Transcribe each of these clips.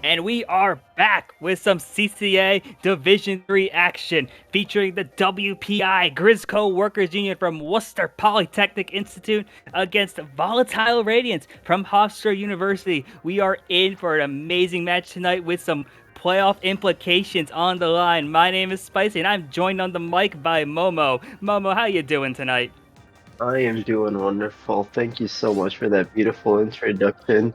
And we are back with some CCA Division 3 action featuring the WPI Grizzco Workers Union from Worcester Polytechnic Institute against Volatile Radiance from Hofstra University. We are in for an amazing match tonight with some playoff implications on the line. My name is Spicy and I'm joined on the mic by Momo. Momo, how you doing tonight? I am doing wonderful. Thank you so much for that beautiful introduction.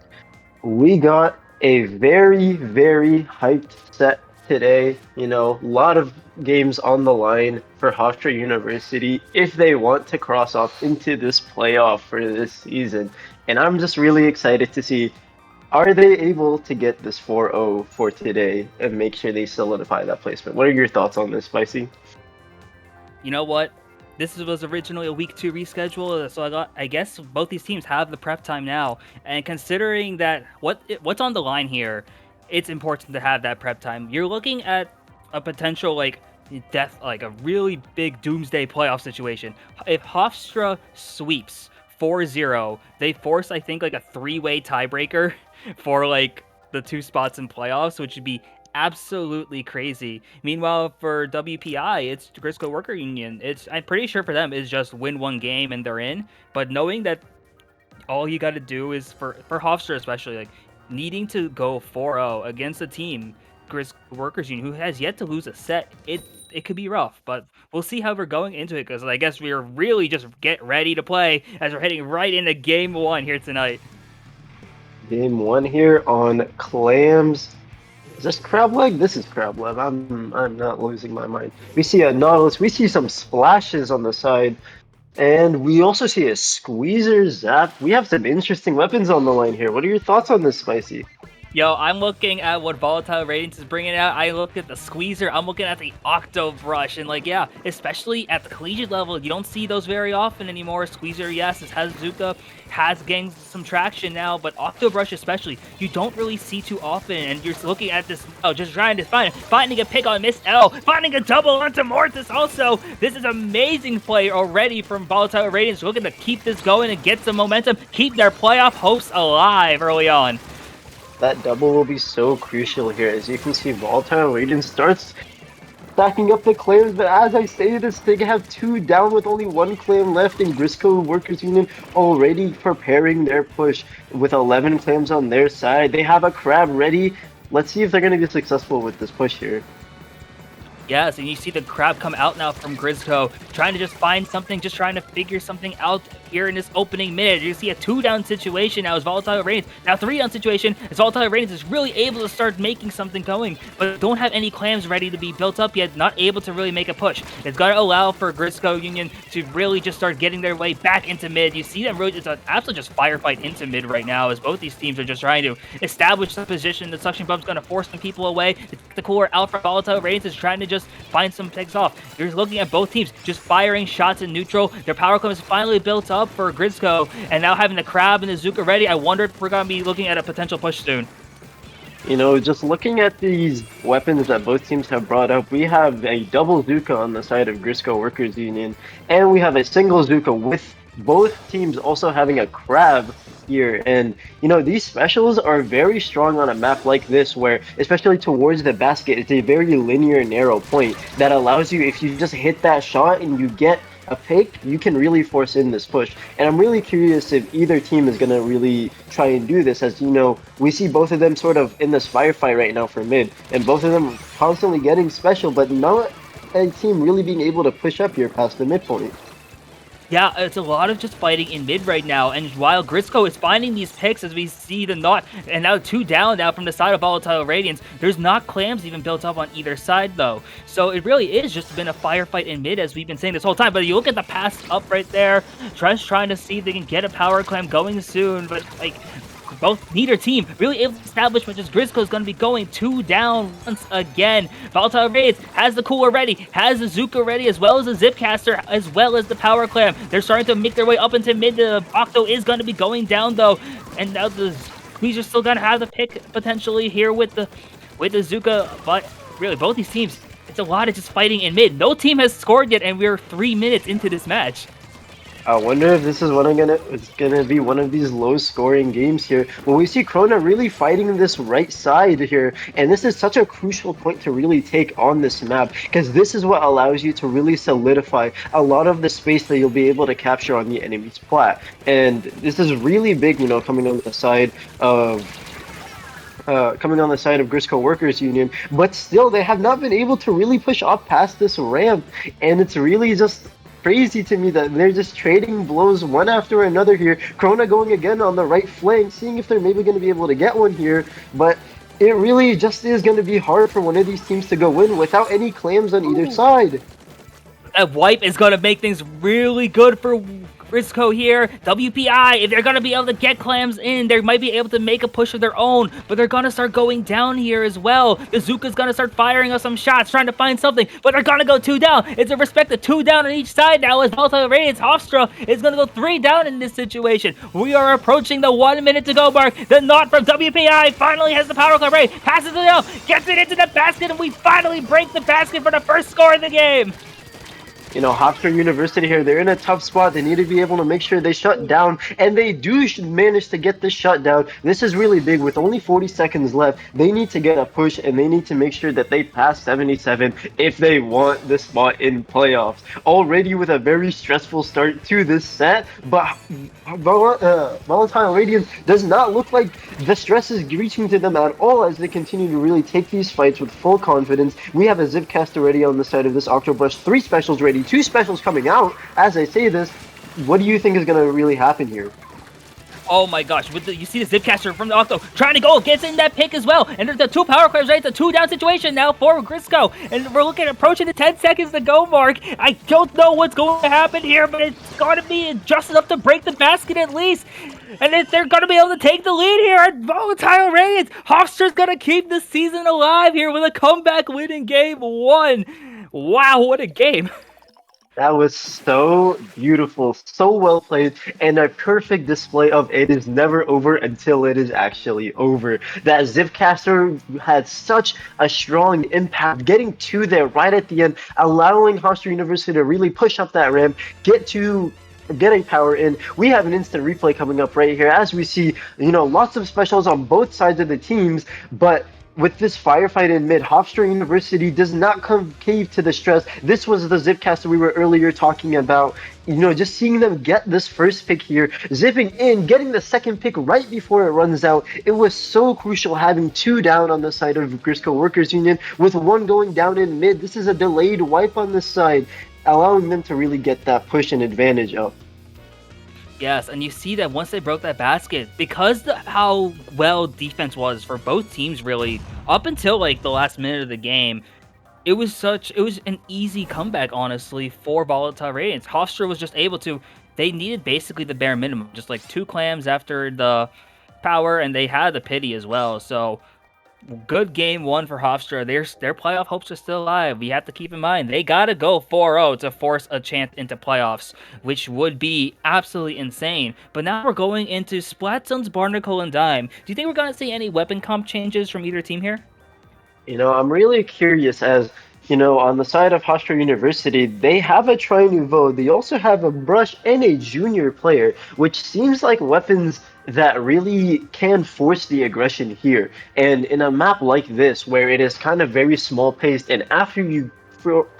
We got a very, very hyped set today. A lot of games on the line for Hofstra University if they want to cross off into this playoff for this season. And I'm just really excited to see, are they able to get this 4-0 for today and make sure they solidify that placement? What are your thoughts on this, Spicy? You know what? This was originally a week 2 reschedule, so I guess both these teams have the prep time now. And considering that what's on the line here, it's important to have that prep time. You're looking at a potential like a really big doomsday playoff situation. If Hofstra sweeps 4-0, they force I think like a 3-way tiebreaker for like the 2 spots in playoffs, which would be absolutely crazy. Meanwhile, for WPI, it's Grizzco Worker Union. I'm pretty sure for them is just win one game and they're in. But knowing that all you got to do is for Hofstra especially, like needing to go 4-0 against a team, Grizzco Workers Union, who has yet to lose a set, it could be rough. But we'll see how we're going into it because I guess we're really just get ready to play as we're heading right into game 1 here tonight. Game one here on Clams. Is this crab leg? This is crab leg. I'm not losing my mind. We see a Nautilus. We see some splashes on the side. And we also see a squeezer zap. We have some interesting weapons on the line here. What are your thoughts on this, Spicy? Yo, I'm looking at what Volatile Radiance is bringing out. I looked at the Squeezer. I'm looking at the Octo Brush. And, like, yeah, especially at the collegiate level, you don't see those very often anymore. Squeezer, yes, it has Zuka, has gained some traction now. But Octo Brush especially, you don't really see too often. And you're looking at this, just trying to finding a pick on Miss L, finding a double onto Mortis also. This is amazing play already from Volatile Radiance. Looking to keep this going and get some momentum, keep their playoff hopes alive early on. That double will be so crucial here. As you can see, Volatile Radiance starts stacking up the claims, but as I say this, they have 2 down with only 1 claim left, and Grizzco Workers Union already preparing their push with 11 claims on their side. They have a crab ready. Let's see if they're going to be successful with this push here. Yes, and you see the crab come out now from Grizzco, trying to just find something, just trying to figure something out here in this opening minute. You see a 2-down situation now as Volatile Radiance. Now 3-down situation as Volatile Radiance is really able to start making something going, but don't have any clams ready to be built up yet, not able to really make a push. It's got to allow for Grizzco Union to really just start getting their way back into mid. You see them really, it's an absolute just firefight into mid right now as both these teams are just trying to establish the position. The suction bump's going to force some people away. The cooler out for Volatile Radiance is trying to just find some picks off. You're looking at both teams just firing shots in neutral. Their power climb is finally built up for Grizzco, and now having the crab and the Zuka ready, I wonder if we're going to be looking at a potential push soon. Just looking at these weapons that both teams have brought up, we have a double Zuka on the side of Grizzco Workers Union, and we have a single Zuka with both teams also having a crab here. And these specials are very strong on a map like this, where especially towards the basket, it's a very linear narrow point that allows you, if you just hit that shot and you get a pick, you can really force in this push. And I'm really curious if either team is going to really try and do this, as we see both of them sort of in this firefight right now for mid, and both of them constantly getting special, but not a team really being able to push up here past the midpoint. Yeah, it's a lot of just fighting in mid right now, and while Grizzco is finding these picks as we see the knot, and now 2 down now from the side of Volatile Radiance, there's not clams even built up on either side though. So it really is just been a firefight in mid as we've been saying this whole time, but you look at the pass up right there, Trent's trying to see if they can get a power clam going soon, but like, both neither team really able to establish, but just Grizzco is going to be going 2 down once again. Volatile Raids has the cooler ready, has the Zuka ready, as well as the Zipcaster, as well as the Power Clam. They're starting to make their way up into mid. The Octo is going to be going down though, and now the Squeezer's still going to have the pick potentially here with the Zuka, but really both these teams, it's a lot of just fighting in mid. No team has scored yet, and we're 3 minutes into this match. I wonder if this is what it's gonna be one of these low scoring games here. When we see Krona really fighting this right side here, and this is such a crucial point to really take on this map, because this is what allows you to really solidify a lot of the space that you'll be able to capture on the enemy's plat. And this is really big, coming on the side of Grizzco Workers Union, but still they have not been able to really push up past this ramp, and it's really just crazy to me that they're just trading blows one after another here. Krona going again on the right flank, seeing if they're maybe going to be able to get one here, but it really just is going to be hard for one of these teams to go in without any clams on either side. That wipe is going to make things really good for Grizzco here. WPI, if they're going to be able to get clams in, they might be able to make a push of their own, but they're going to start going down here as well. The Zuka's going to start firing us some shots, trying to find something, but they're going to go 2 down. It's a respect of 2 down on each side now as Volatile Radiance. Hofstra is going to go 3 down in this situation. We are approaching the 1 minute to go mark. The knot from WPI finally has the power club right, passes it out, gets it into the basket, and we finally break the basket for the first score of the game. Hofstra University here, they're in a tough spot. They need to be able to make sure they shut down, and they do manage to get this shutdown. This is really big. With only 40 seconds left, they need to get a push, and they need to make sure that they pass 77 if they want the spot in playoffs. Already with a very stressful start to this set, but Volatile Radiance does not look like the stress is reaching to them at all as they continue to really take these fights with full confidence. We have a Zipcaster ready on the side of this Octobrush, 3 specials ready, 2 specials coming out. As I say this, what do you think is going to really happen here? Oh my gosh, you see the Zipcaster from the Octo trying to go, gets in that pick as well, and there's the 2 power claims, right? It's a 2 down situation now for Grizzco, and we're looking at approaching the 10 seconds to go mark. I don't know what's going to happen here, but it's got to be just enough to break the basket at least. And if they're going to be able to take the lead here at Volatile Radiance, Hofstra's going to keep the season alive here with a comeback win in game 1. Wow, what a game. That was so beautiful, so well played, and a perfect display of it is never over until it is actually over. That Zipcaster had such a strong impact, getting to there right at the end, allowing Hofstra University to really push up that ramp, getting power in. We have an instant replay coming up right here as we see, lots of specials on both sides of the teams, but with this firefight in mid, Hofstra University does not cave to the stress. This was the Zipcaster we were earlier talking about. Just seeing them get this first pick here, zipping in, getting the second pick right before it runs out. It was so crucial having 2 down on the side of Grizzco Workers Union with 1 going down in mid. This is a delayed wipe on this side, allowing them to really get that push and advantage up. Yes, and you see that once they broke that basket, because how well defense was for both teams really, up until like the last minute of the game, it was an easy comeback, honestly, for Volatile Radiance. Hofstra was just able to, they needed basically the bare minimum, just like 2 clams after the power, and they had the pity as well, so good game 1 for Hofstra. Their playoff hopes are still alive. We have to keep in mind, they gotta go 4-0 to force a chance into playoffs, which would be absolutely insane. But now we're going into Splatzone's Barnacle and Dime. Do you think we're gonna see any weapon comp changes from either team here? I'm really curious as, on the side of Hofstra University, they have a Tri-Nouveau, they also have a Brush and a Junior player, which seems like weapons that really can force the aggression here. And in a map like this, where it is kind of very small paced, and after you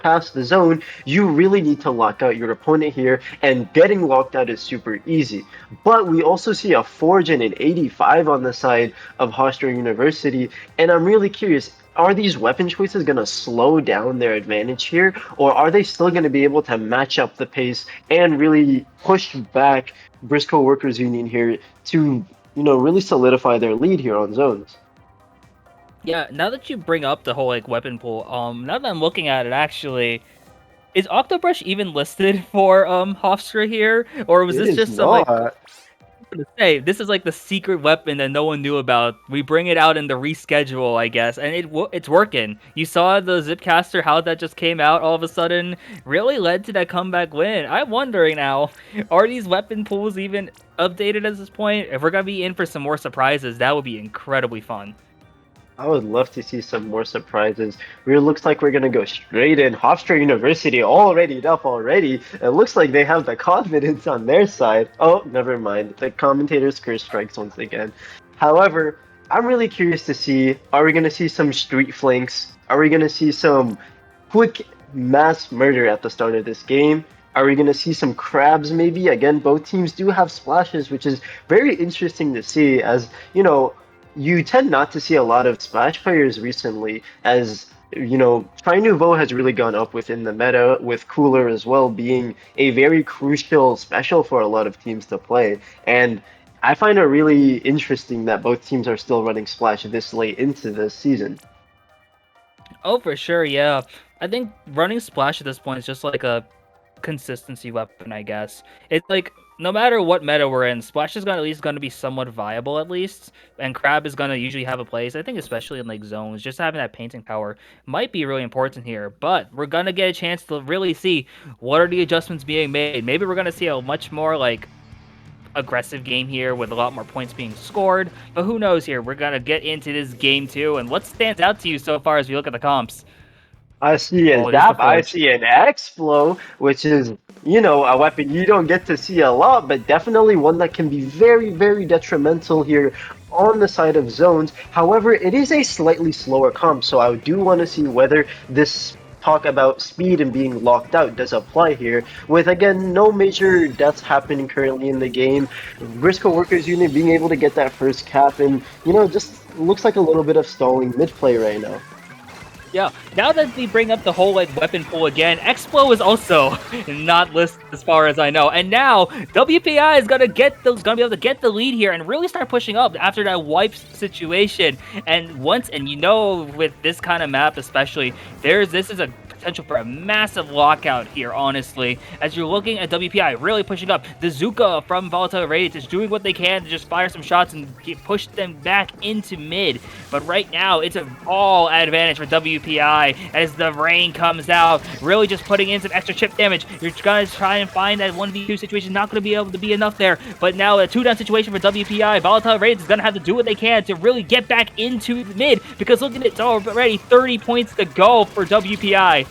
pass the zone, you really need to lock out your opponent here, and getting locked out is super easy. But we also see a Forge and an 85 on the side of Hofstra University, and I'm really curious, are these weapon choices going to slow down their advantage here, or are they still going to be able to match up the pace and really push back Grizzco Workers Union here to, really solidify their lead here on zones? Yeah, now that you bring up the whole weapon pool, now that I'm looking at it, actually, is Octobrush even listed for Hofstra here, or was this just some to say, this is like the secret weapon that no one knew about. We bring it out in the reschedule, I guess, and it's working. You saw the Zipcaster, how that just came out all of a sudden, really led to that comeback win. I'm wondering now, are these weapon pools even updated at this point? If we're gonna be in for some more surprises, that would be incredibly fun. I would love to see some more surprises. It looks like we're gonna go straight in. Hofstra University already up already. It looks like they have the confidence on their side. Oh, never mind. The commentator's curse strikes once again. However, I'm really curious to see, are we gonna see some street flanks? Are we gonna see some quick mass murder at the start of this game? Are we gonna see some crabs maybe? Again, both teams do have splashes, which is very interesting to see as, you tend not to see a lot of splash players recently, as Tri Nouveau has really gone up within the meta, with Cooler as well being a very crucial special for a lot of teams to play. And I find it really interesting that both teams are still running splash this late into the season. Oh, for sure, yeah. I think running splash at this point is just like a consistency weapon, I guess. It's like no matter what meta we're in, splash is gonna at least gonna be somewhat viable at least, and crab is gonna usually have a place. I think especially in like zones, just having that painting power might be really important here. But we're gonna get a chance to really see what are the adjustments being made. Maybe we're gonna see a much more like aggressive game here with a lot more points being scored. But who knows here? We're gonna get into this game too. And what stands out to you so far as we look at the comps? I see a Oh, it is the Zap, I Forge. see an X-Flow, which is, a weapon you don't get to see a lot, but definitely one that can be very, very detrimental here on the side of zones. However, it is a slightly slower comp, so I do want to see whether this talk about speed and being locked out does apply here, with again no major deaths happening currently in the game. Grizzco Workers Union being able to get that first cap, and just looks like a little bit of stalling mid play right now. Yeah, now that we bring up the whole like weapon pool again, Explo is also not listed as far as I know. And now WPI is gonna gonna be able to get the lead here and really start pushing up after that wipe situation. And with this kind of map especially, this is a potential for a massive lockout here, honestly. As you're looking at WPI really pushing up, the Zuka from Volatile Radiance is doing what they can to just fire some shots and push them back into mid. But right now, it's an all advantage for WPI as the rain comes out, really just putting in some extra chip damage. You're going to try and find that 1v2 situation, not going to be able to be enough there. But now a 2-down situation for WPI. Volatile Radiance is going to have to do what they can to really get back into the mid, because look at it, it's already 30 points to go for WPI.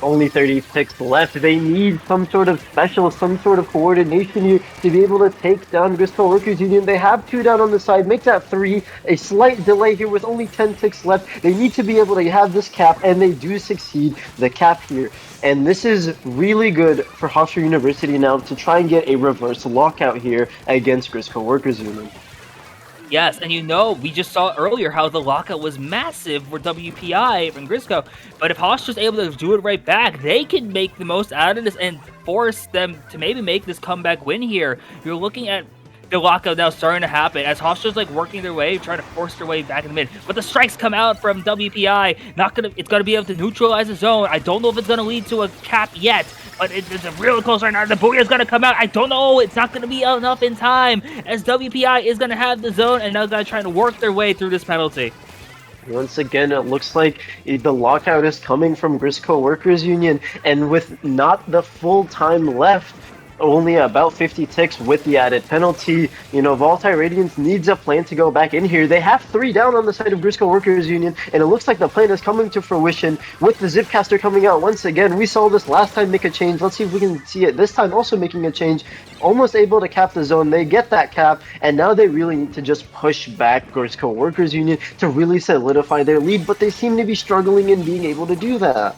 Only 30 ticks left. They need some sort of special, some sort of coordination here to be able to take down Grizzco Workers Union. They have 2 down on the side, make that 3. A slight delay here with only 10 ticks left. They need to be able to have this cap, and they do succeed the cap here. And this is really good for Hofstra University now to try and get a reverse lockout here against Grizzco Workers Union. Yes, and we just saw earlier how the lockout was massive for WPI and Grizzco, but if Hostra's able to do it right back, they can make the most out of this and force them to maybe make this comeback win here. You're looking at the lockout now starting to happen as Hostra's like working their way, trying to force their way back in the mid. But the strikes come out from WPI. It's gonna be able to neutralize the zone. I don't know if it's gonna lead to a cap yet, but it's a real close right now. The Booyah's gonna come out. I don't know. It's not gonna be enough in time as WPI is gonna have the zone and now they're trying to work their way through this penalty. Once again, it looks like the lockout is coming from Grizzco Workers Union, and with not the full time left, only about 50 ticks with the added penalty. Volatile Radiance needs a plan to go back in here. They have 3 down on the side of Grizzco Workers Union, and it looks like the plan is coming to fruition with the Zipcaster coming out once again. We saw this last time make a change. Let's see if we can see it this time also making a change. Almost able to cap the zone. They get that cap, and now they really need to just push back Grizzco Workers Union to really solidify their lead, but they seem to be struggling in being able to do that.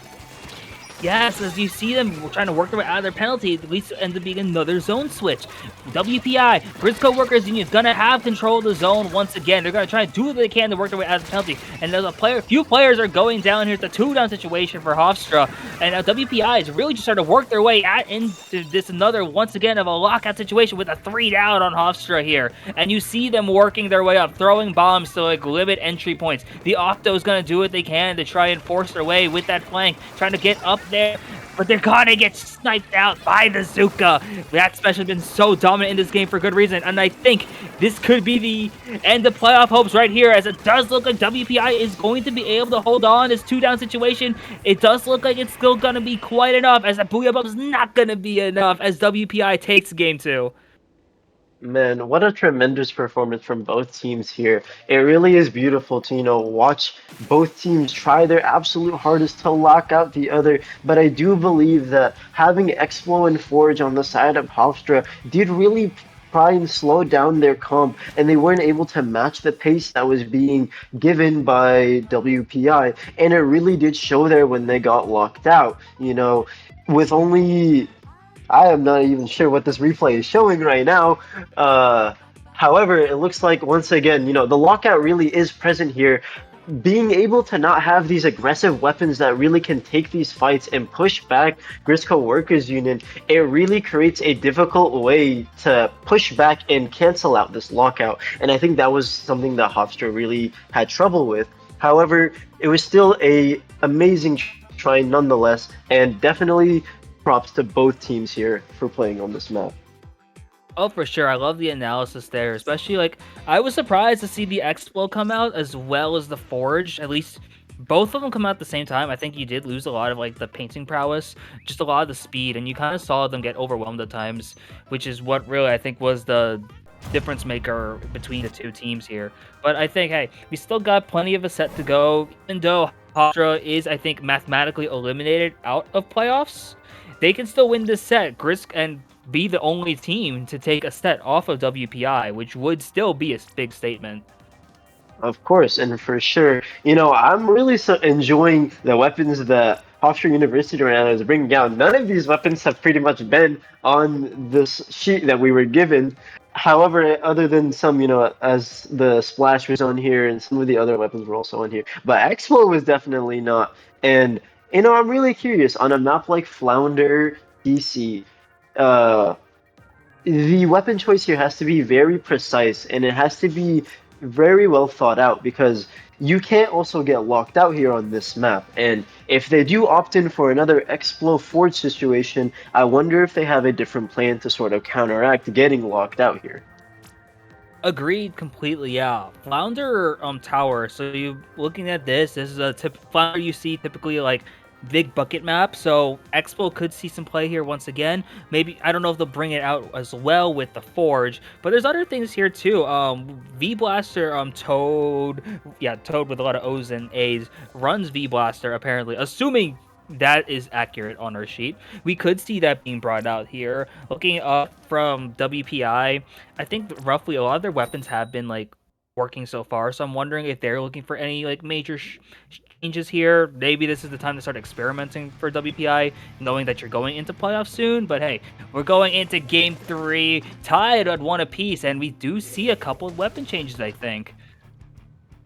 Yes, as you see them trying to work their way out of their penalty, at least ends up being another zone switch. WPI, Grizzco Workers Union is going to have control of the zone once again. They're going to try and do what they can to work their way out of the penalty. And there's few players are going down here. It's a 2-down situation for Hofstra. And WPI is really just starting to work their way into this once again, of a lockout situation with a 3 down on Hofstra here. And you see them working their way up, throwing bombs to like limit entry points. The Octo is going to do what they can to try and force their way with that flank, trying to get up there, but they're gonna get sniped out by the Zuka. That special has been so dominant in this game for good reason, and I think this could be the end of playoff hopes right here, as it does look like WPI is going to be able to hold on this 2-down situation. It does look like it's still gonna be quite enough, as a Booyah Bomb is not gonna be enough as WPI takes game 2. Man, what a tremendous performance from both teams here. It really is beautiful to, watch both teams try their absolute hardest to lock out the other. But I do believe that having Explo and Forge on the side of Hofstra did really try and slow down their comp, and they weren't able to match the pace that was being given by WPI. And it really did show there when they got locked out, with only I am not even sure what this replay is showing right now. Uh, However, it looks like once again, the lockout really is present here. Being able to not have these aggressive weapons that really can take these fights and push back Grizzco Workers Union, it really creates a difficult way to push back and cancel out this lockout. And I think that was something that Hofstra really had trouble with. However, it was still a amazing try nonetheless, and definitely props to both teams here for playing on this map. Oh, for sure. I love the analysis there, especially like I was surprised to see the Explo come out as well as the Forge. At least both of them come out at the same time. I think you did lose a lot of like the painting prowess, just a lot of the speed, and you kind of saw them get overwhelmed at times, which is what really I think was the difference maker between the two teams here. But I think, hey, we still got plenty of a set to go, even though Hydra is, I think, mathematically eliminated out of playoffs. They can still win this set. Grisk and be the only team to take a set off of WPI, which would still be a big statement. Of course, and for sure, I'm really enjoying the weapons that Hofstra University right now is bringing out. None of these weapons have pretty much been on this sheet that we were given. However, other than some, as the Splash was on here and some of the other weapons were also on here, but Expo was definitely not. And, I'm really curious on a map like Flounder, DC. Uh, the weapon choice here has to be very precise and it has to be very well thought out because you can't also get locked out here on this map. And if they do opt in for another Explo Forge situation, I wonder if they have a different plan to sort of counteract getting locked out here. Agreed completely, yeah. Flounder tower. So you looking at this is a Flounder you see typically like big bucket map. So Expo could see some play here once again. Maybe I don't know if they'll bring it out as well with the Forge, but there's other things here too. V Blaster Toad, yeah, Toad with a lot of O's and A's runs V Blaster apparently, assuming that is accurate on our sheet. We could see that being brought out here. Looking up from WPI, I think roughly a lot of their weapons have been like working so far. So I'm wondering if they're looking for any like major changes here. Maybe this is the time to start experimenting for WPI, knowing that you're going into playoffs soon. But hey, we're going into game 3, tied at 1 apiece, and we do see a couple of weapon changes, I think.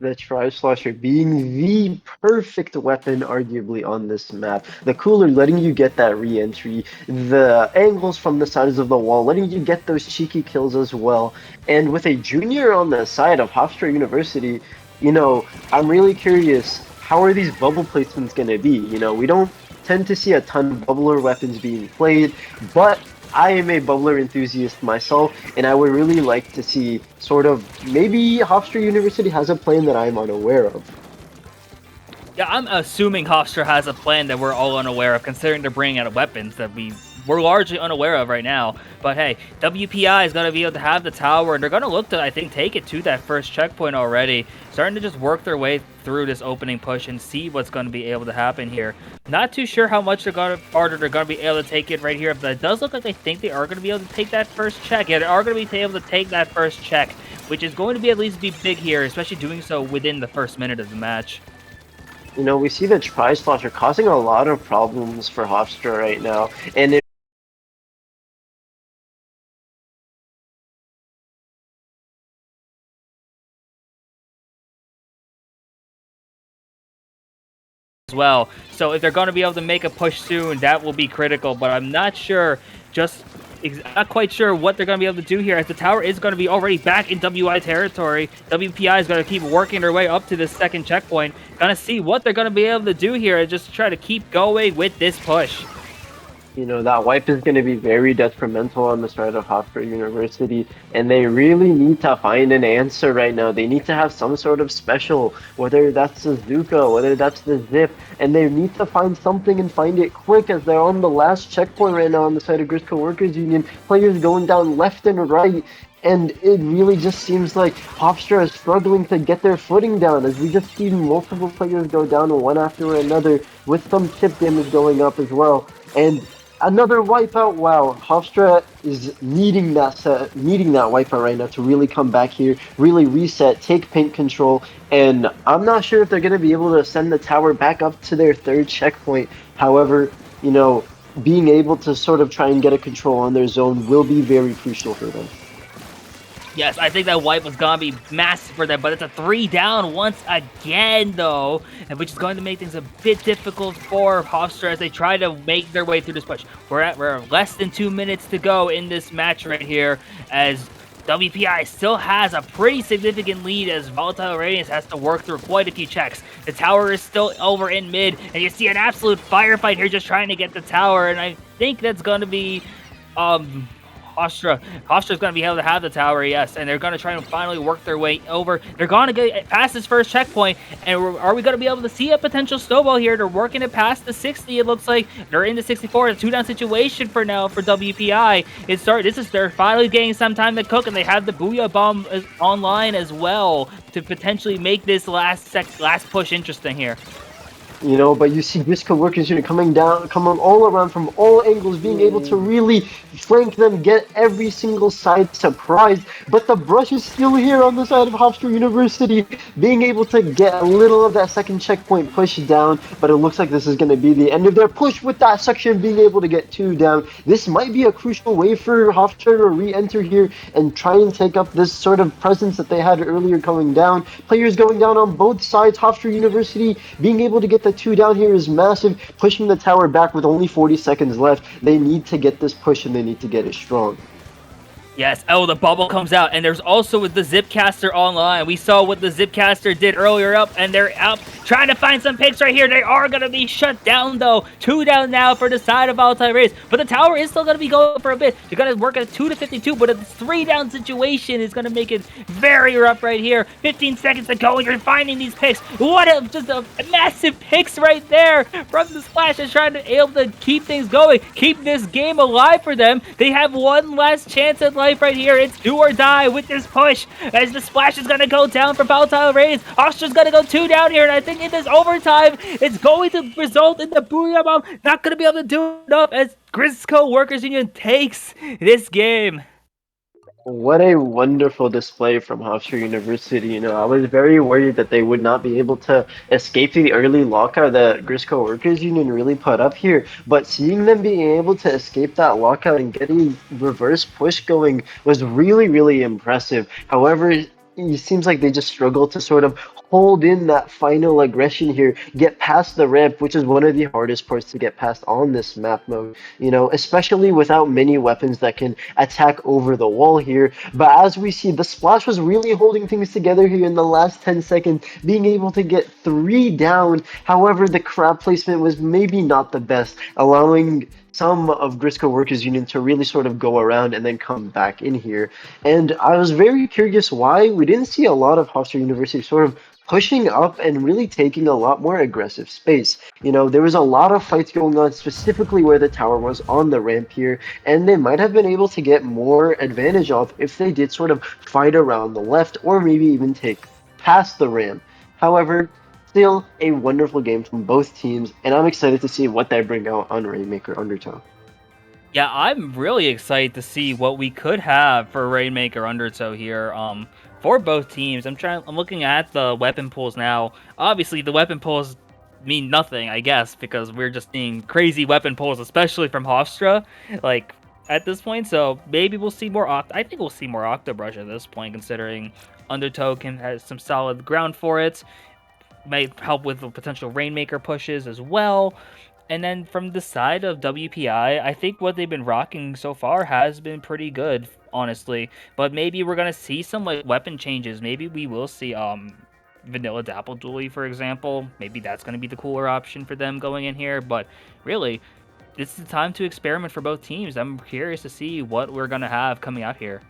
The Tri-Slosher being the perfect weapon, arguably, on this map. The cooler letting you get that re-entry, the angles from the sides of the wall, letting you get those cheeky kills as well. And with a junior on the side of Hofstra University, I'm really curious, how are these bubble placements going to be? We don't tend to see a ton of bubbler weapons being played, but I am a bubbler enthusiast myself, and I would really like to see sort of maybe Hofstra University has a plan that I'm unaware of. Yeah, I'm assuming Hofstra has a plan that we're all unaware of, considering they're bringing out weapons that we're largely unaware of right now. But hey, WPI is going to be able to have the tower, and they're going to look to, I think, take it to that first checkpoint already. Starting to just work their way through this opening push and see what's going to be able to happen here. Not too sure how much harder they're going to be able to take it right here, but it does look like they think they are going to be able to take that first check. Yeah, they are going to be able to take that first check, which is going to be at least be big here, especially doing so within the first minute of the match. We see the Tri-Slosher causing a lot of problems for Hofstra right now, and as well. So if they're going to be able to make a push soon, that will be critical. But I'm not sure, not quite sure what they're going to be able to do here, as the tower is going to be already back in WI territory. WPI is going to keep working their way up to this second checkpoint. Gonna see what they're going to be able to do here and just try to keep going with this push. That wipe is going to be very detrimental on the side of Hofstra University, and they really need to find an answer right now. They need to have some sort of special, whether that's the Zuko, whether that's the Zip, and they need to find something and find it quick as they're on the last checkpoint right now on the side of Grizzco Workers Union. Players going down left and right, and it really just seems like Hofstra is struggling to get their footing down as we just see multiple players go down one after another with some chip damage going up as well. And another wipeout. Wow, Hofstra is needing that wipeout right now to really come back here, really reset, take paint control, and I'm not sure if they're going to be able to send the tower back up to their third checkpoint. However, you know, being able to sort of try and get a control on their zone will be very crucial for them. Yes, I think that wipe was going to be massive for them, but it's a 3 down once again, though, which is going to make things a bit difficult for Hofstra as they try to make their way through this push. We're less than 2 minutes to go in this match right here, as WPI still has a pretty significant lead as Volatile Radiance has to work through quite a few checks. The tower is still over in mid, and you see an absolute firefight here just trying to get the tower, and I think that's going to be... Hostra's going to be able to have the tower, yes, and they're going to try and finally work their way over. They're going to get past this first checkpoint, and are we going to be able to see a potential snowball here? They're working it past the 60, it looks like. They're in the 64, a 2-down situation for now for WPI. They're finally getting some time to cook, and they have the Booyah Bomb online as well to potentially make this last push interesting here. You know, but you see Grizzco workers unit coming all around from all angles, being able to really flank them, get every single side surprised. But the brush is still here on the side of Hofstra University, being able to get a little of that second checkpoint push down. But it looks like this is going to be the end of their push with that section being able to get 2 down. This might be a crucial way for Hofstra to re-enter here and try and take up this sort of presence that they had earlier coming down. Players going down on both sides. Hofstra University being able to get the 2 down here is massive, pushing the tower back with only 40 seconds left. They need to get this push and they need to get it strong. Yes, oh, the bubble comes out, and there's also with the Zipcaster online. We saw what the Zipcaster did earlier up, and they're up trying to find some picks right here. They are going to be shut down, though. 2 down now for the side of Volatile Race, but the tower is still going to be going for a bit. They're going to work at 2 to 52, but a 3 down situation is going to make it very rough right here. 15 seconds to go, and you're finding these picks. Just a massive picks right there from the Splash is trying to be able to keep things going, keep this game alive for them. They have one last chance at life right here. It's do or die with this push as the Splash is going to go down for Volatile Race. Austria's going to go 2 down here, and I think in this overtime, it's going to result in the Booyah Bomb not going to be able to do enough as Grizzco Workers Union takes this game. What a wonderful display from Hofstra University. You know, I was very worried that they would not be able to escape the early lockout that Grizzco Workers Union really put up here. But seeing them being able to escape that lockout and getting reverse push going was really, really impressive. However, it seems like they just struggle to sort of hold in that final aggression here, get past the ramp, which is one of the hardest parts to get past on this map mode, you know, especially without many weapons that can attack over the wall here. But as we see, the Splash was really holding things together here in the last 10 seconds, being able to get 3 down. However, the crab placement was maybe not the best, allowing some of Grizzco Workers Union to really sort of go around and then come back in here. And I was very curious why we didn't see a lot of Hofstra University sort of pushing up and really taking a lot more aggressive space. You know, there was a lot of fights going on specifically where the tower was on the ramp here, and they might have been able to get more advantage off if they did sort of fight around the left or maybe even take past the ramp. However, still a wonderful game from both teams, and I'm excited to see what they bring out on Rainmaker Undertow. Yeah, I'm really excited to see what we could have for Rainmaker Undertow here. For both teams, I'm looking at the weapon pools now. Obviously, the weapon pools mean nothing, I guess, because we're just seeing crazy weapon pulls, especially from Hofstra, like at this point. So maybe we'll see more I think we'll see more Octobrush at this point, considering Undertow has some solid ground for it. Might help with the potential Rainmaker pushes as well. And then from the side of WPI, I think what they've been rocking so far has been pretty good, honestly. But maybe we're gonna see some like weapon changes. Maybe we will see Vanilla Dapple Dually, for example. Maybe that's gonna be the cooler option for them going in here. But really, this is the time to experiment for both teams. I'm curious to see what we're gonna have coming out here.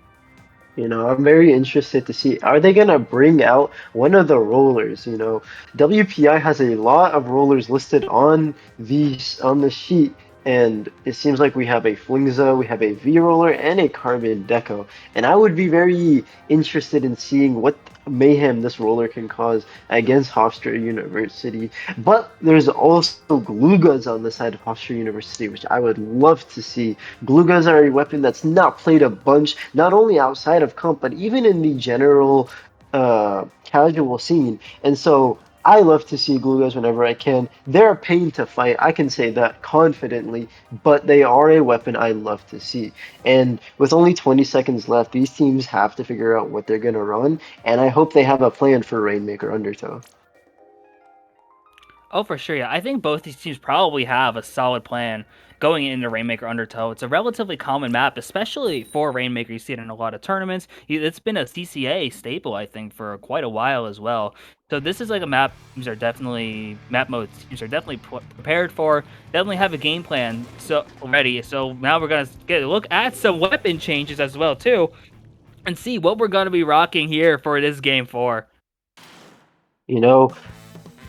You know, I'm very interested to see, are they going to bring out one of the rollers? You know, WPI has a lot of rollers listed on the sheet, And it seems like we have a Flingza, we have a V-Roller, and a Carbon Deco. And I would be very interested in seeing what mayhem this roller can cause against Hofstra University. But there's also Glugas on the side of Hofstra University, which I would love to see. Glugas are a weapon that's not played a bunch, not only outside of comp, but even in the general casual scene. And so I love to see Glugas whenever I can. They're a pain to fight, I can say that confidently, but they are a weapon I love to see. And with only 20 seconds left, these teams have to figure out what they're going to run, and I hope they have a plan for Rainmaker Undertow. Oh, for sure. Yeah, I think both these teams probably have a solid plan going into Rainmaker Undertow. It's a relatively common map, especially for Rainmaker. You see it in a lot of tournaments. It's been a CCA staple, I think, for quite a while as well. So this is like a map teams are definitely map modes teams are definitely prepared for. Definitely have a game plan so ready. So now we're gonna get a look at some weapon changes as well too, and see what we're gonna be rocking here for this game 4. You know,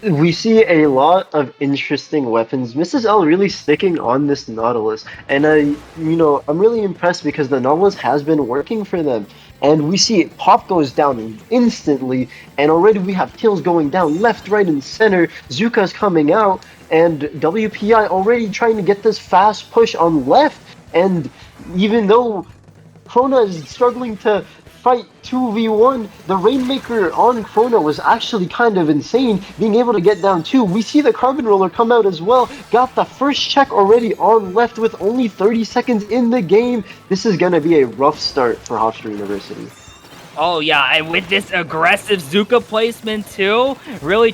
we see a lot of interesting weapons. Mrs. L really sticking on this Nautilus, and I'm really impressed because the Nautilus has been working for them. And we see Pop goes down instantly, and already we have kills going down left, right, and center. Zuka's coming out, and WPI already trying to get this fast push on left. And even though Krona is struggling to fight 2v1. The Rainmaker on Krona was actually kind of insane, being able to get down 2. We see the Carbon Roller come out as well. Got the first check already on left with only 30 seconds in the game. This is going to be a rough start for Hofstra University. Oh yeah, and with this aggressive Zuka placement too, really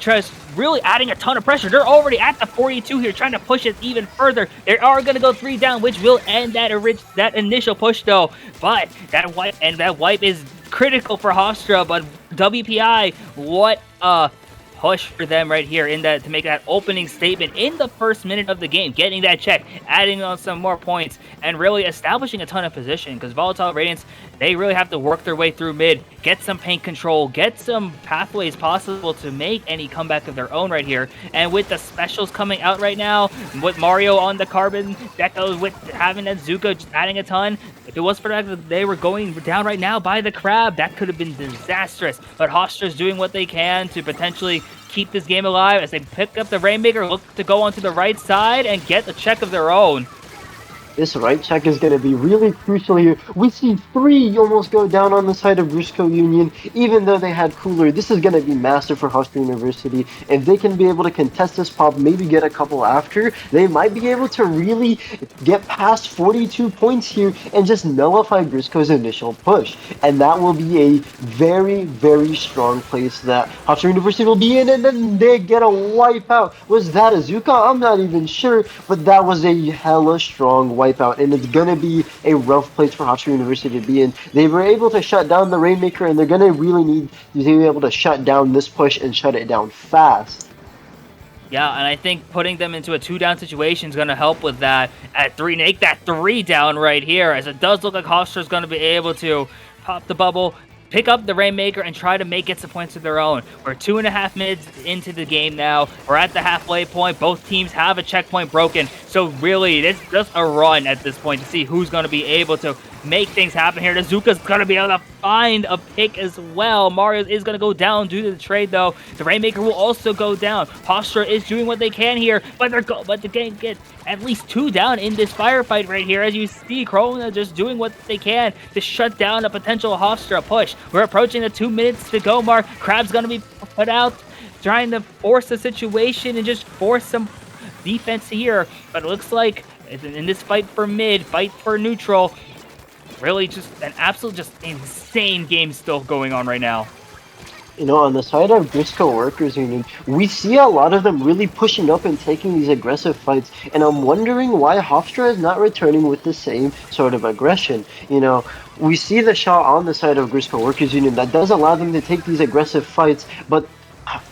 adding a ton of pressure. They're already at the 42 here, trying to push it even further. They are gonna go 3 down, which will end that initial push though. But that wipe is critical for Hofstra. But WPI, what a push for them right here in that to make that opening statement in the first minute of the game, getting that check, adding on some more points, and really establishing a ton of position because Volatile Radiance, they really have to work their way through mid, get some paint control, get some pathways possible to make any comeback of their own right here. And with the specials coming out right now, with Mario on the Carbon Deco, with having that Zuka just adding a ton, if it was for that they were going down right now by the Crab, that could have been disastrous. But Hofstra's doing what they can to potentially keep this game alive as they pick up the Rainmaker, look to go onto the right side and get a check of their own. This right check is going to be really crucial here. We see 3 almost go down on the side of Grizzco Union, even though they had Cooler. This is going to be massive for Hofstra University. If they can be able to contest this pop, maybe get a couple after, they might be able to really get past 42 points here and just nullify Grizzco's initial push. And that will be a very, very strong place that Hofstra University will be in, and then they get a wipeout. Was that a Zuka? I'm not even sure, but that was a hella strong wipeout, and it's gonna be a rough place for Hofstra University to be in. They were able to shut down the Rainmaker, and they're gonna really need to be able to shut down this push and shut it down fast. Yeah, and I think putting them into a 2-down situation is going to help with that. At 3, make that 3 down right here, as it does look like Hofstra's going to be able to pop the bubble, pick up the Rainmaker, and try to get some points of their own. We're 2.5 minutes into the game now. We're at the halfway point. Both teams have a checkpoint broken. So really, it's just a run at this point to see who's going to be able to make things happen here. Zuka's going to be able to find a pick as well. Mario is going to go down due to the trade, though. The Rainmaker will also go down. Hofstra is doing what they can here, but the game gets at least 2 down in this firefight right here. As you see, Krona just doing what they can to shut down a potential Hofstra push. We're approaching the 2 minutes to go mark. Crab's going to be put out, trying to force the situation and just force some defense here. But it looks like in this fight for mid, fight for neutral, really just an absolute just insane game still going on right now. You know, on the side of Grizzco Workers Union, we see a lot of them really pushing up and taking these aggressive fights, and I'm wondering why Hofstra is not returning with the same sort of aggression. You know, we see the shot on the side of Grizzco Workers Union that does allow them to take these aggressive fights, but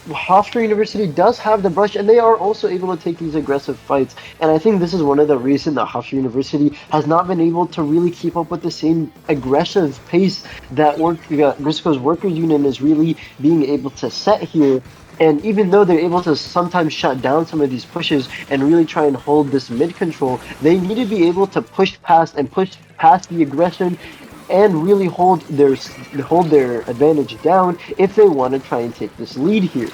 Hofstra University does have the brush, and they are also able to take these aggressive fights. And I think this is one of the reasons that Hofstra University has not been able to really keep up with the same aggressive pace that Grizzco's Workers Union is really being able to set here. And even though they're able to sometimes shut down some of these pushes and really try and hold this mid control, they need to be able to push past the aggression and really hold their advantage down if they want to try and take this lead here.